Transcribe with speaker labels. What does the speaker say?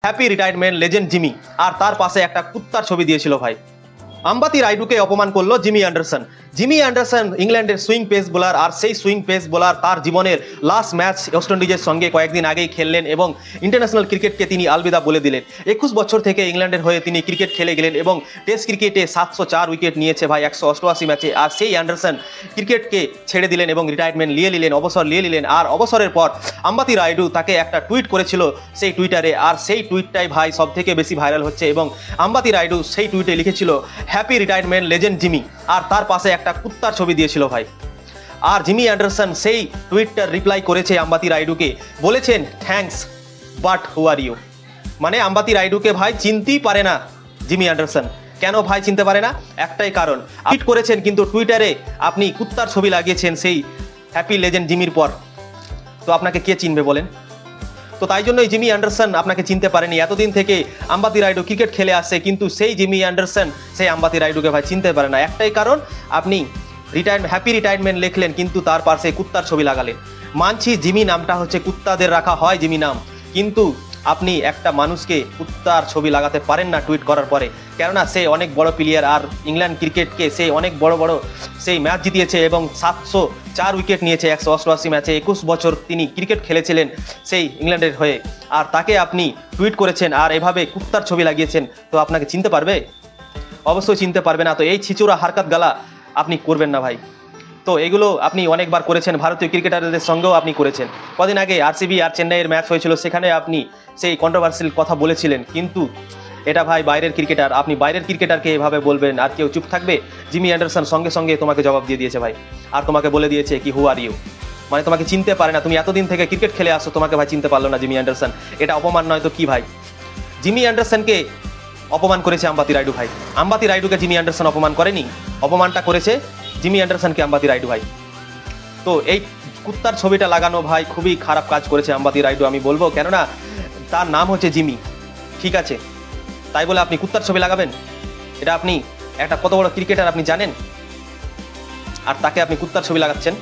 Speaker 1: Happy retirement legend Jimmy, আর তার পাশে একটা কুত্তার ছবি দিয়েছিল ভাই। আম্বাতি রাইডুকে অপমান করলো জিমি অ্যান্ডারসন। জিমি অ্যান্ডারসন ইংল্যান্ডের সুইং পেস বোলার, আর সেই সুইং পেস বোলার তার জীবনের লাস্ট ম্যাচ ওয়েস্ট ইন্ডিজের সঙ্গে কয়েকদিন আগেই খেললেন এবং ইন্টারন্যাশনাল ক্রিকেটকে তিনি আলবিদা বলে দিলেন। 21 বছর থেকে ইংল্যান্ডের হয়ে তিনি ক্রিকেট খেলে গেলেন এবং টেস্ট ক্রিকেটে 704 উইকেট নিয়েছে ভাই 188 ম্যাচে। আর সেই অ্যান্ডারসন ক্রিকেটকে ছেড়ে দিলেন এবং রিটায়ারমেন্ট নিয়ে নিলেন, অবসর নিয়ে নিলেন। আর অবসরের পর আম্বাতি রাইডু তাকে একটা টুইট করেছিল সেই টুইটারে, আর সেই টুইটটাই ভাই সব থেকে বেশি ভাইরাল হচ্ছে। এবং আম্বাতি রাইডু সেই টুইটে লিখেছিল হ্যাপি রিটায়ারমেন্ট লেজেন্ড জিমি, আর তার পাশে একটা কুত্তার ছবি দিয়েছিল ভাই। আর জিমি অ্যান্ডারসন সেই টুইটটার রিপ্লাই করেছে আম্বাতি রাইডুকে, বলেছেন thanks but who are you. মানে আম্বাতি রাইডুকে ভাই চিনতেই পারে না জিমি অ্যান্ডারসন। কেন ভাই চিনতে পারে না? একটাই কারণ, টুইট করেছেন কিন্তু টুইটারে আপনি কুত্তার ছবি লাগিয়েছেন সেই হ্যাপি লেজেন্ড জিমির পর, তো আপনাকে কে চিনবে বলেন? তো তাই জন্যই জিমি অ্যান্ডারসন আপনাকে চিনতে পারেনি। এতদিন থেকে আম্বাতি রাইডু ক্রিকেট খেলে আসছে, কিন্তু সেই জিমি অ্যান্ডারসন সেই আম্বাতি রাইডুকে ভাই চিনতে পারে না। একটাই কারণ, আপনি হ্যাপি রিটায়ারমেন্ট লিখলেন কিন্তু তার পাশে কুত্তার ছবি লাগালেন। মানছি জিমি নামটা হচ্ছে কুত্তাদের রাখা হয় জিমি নাম, কিন্তু আপনি একটা মানুষকে কুত্তার ছবি লাগাতে পারেন না টুইট করার পরে। কেননা সে অনেক বড় প্লেয়ার, আর ইংল্যান্ড ক্রিকেটকে সে অনেক বড় বড় সেই ম্যাচ জিতিয়েছে এবং 704 উইকেট নিয়েছে 188 ম্যাচে। 21 বছর তিনি ক্রিকেট খেলেছিলেন সেই ইংল্যান্ডের হয়ে, আর তাকে আপনি টুইট করেছেন আর এভাবে কুত্তার ছবি লাগিয়েছেন, তো আপনাকে চিনতে পারবে? অবশ্যই চিনতে পারবে না। তো এই ছিচুরা হারকাত গালা আপনি করবেন না ভাই। তো এগুলো আপনি অনেকবার করেছেন, ভারতীয় ক্রিকেটারদের সঙ্গেও আপনি করেছেন। কদিন আগে আরসিবি আর চেন্নাইয়ের ম্যাচ হয়েছিল, সেখানে আপনি সেই কন্ট্রোভার্সিয়াল কথা বলেছিলেন, কিন্তু এটা ভাই বাইরের ক্রিকেটার, আপনি বাইরের ক্রিকেটারকে এভাবে বলবেন আর কেউ চুপ থাকবে? জিমি অ্যান্ডারসন সঙ্গে সঙ্গে তোমাকে জবাব দিয়ে দিয়েছে ভাই, আর তোমাকে বলে দিয়েছে কি হু আর ইউ। মানে তোমাকে চিনতে পারে না। তুমি এতদিন থেকে ক্রিকেট খেলে আসো, তোমাকে ভাই চিনতে পারলো না জিমি অ্যান্ডারসন। এটা অপমান নয় তো কি ভাই? জিমি অ্যান্ডারসনকে অপমান করেছে আম্বাতি রাইডু ভাই। আম্বাতি রাইডুকে জিমি অ্যান্ডারসন অপমান করেনি, অপমানটা করেছে জিমি অ্যান্ডারসনকে আম্বাতি রাইডু ভাই। তো এই কুত্তার ছবিটা লাগানো ভাই খুবই খারাপ কাজ করেছে আম্বাতি রাইডু আমি বলবো, কেননা তার নাম হচ্ছে জিমি, ঠিক আছে? তাই বলে আপনি কুত্তার ছবি লাগাবেন? এটা আপনি একটা কত বড় ক্রিকেটার আপনি জানেন, আর তাকে আপনি কুত্তার ছবি লাগাচ্ছেন?